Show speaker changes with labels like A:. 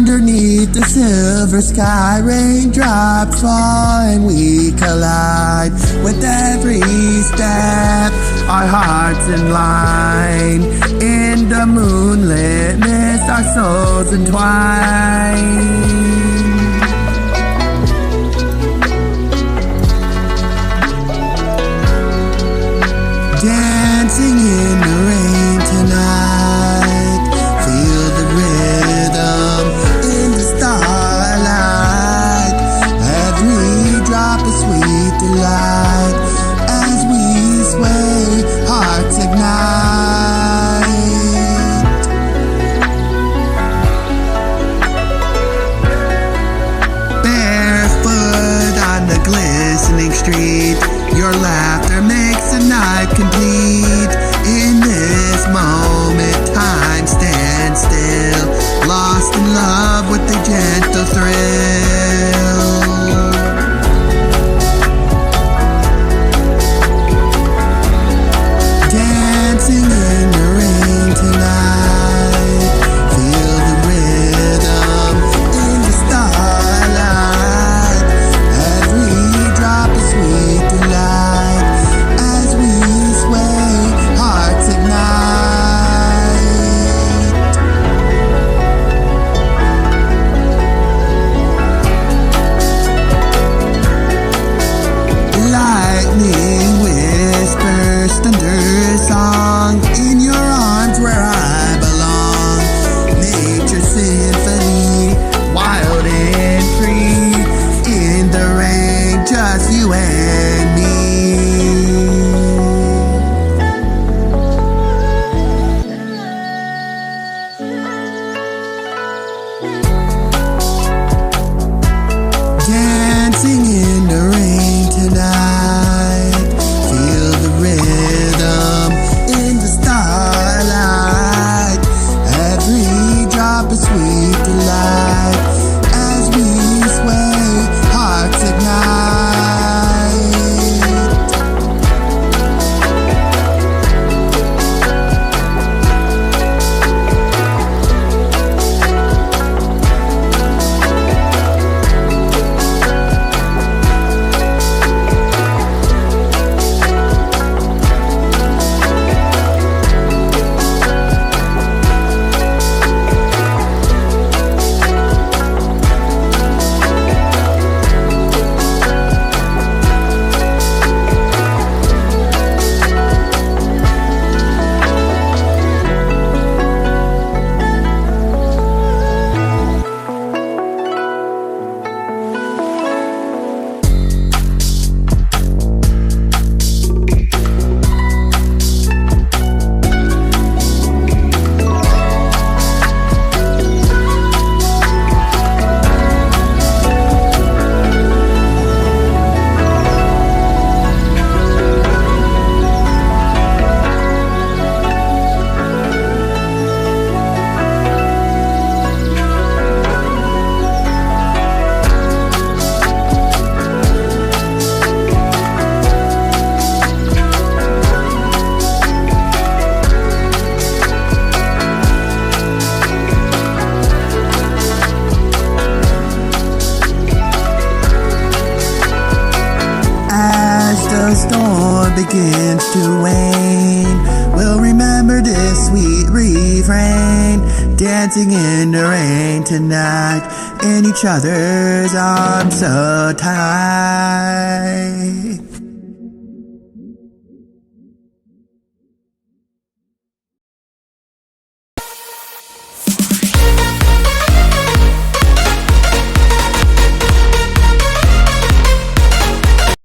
A: Underneath the silver sky, raindrops fall and we collide. With every step, our hearts in line. In the moonlit mist, our souls entwine. Dancing in the rain tonight, feel the rhythm in the starlight. Every drop is sweet delight. As we sway, hearts ignite. Barefoot on the glistening street, your laughter makes the night complete. In this moment, time stands still, lost in love with the gentle thrill. Dancing in the rain tonight, feel the rhythm in the starlight. Every drop is sweet delight. As we sway, hearts ignite. Lightning whispers, thunder song, in your arms where I belong. Nature's symphony, wild and free. In the rain, just you and me. Dancing in the rain tonight, feel the rhythm in the starlight. Every drop is sweet delight. As we sway, hearts ignite. The storm begins to wane, we'll remember this sweet refrain. Dancing in the rain tonight, in each other's arms so tight.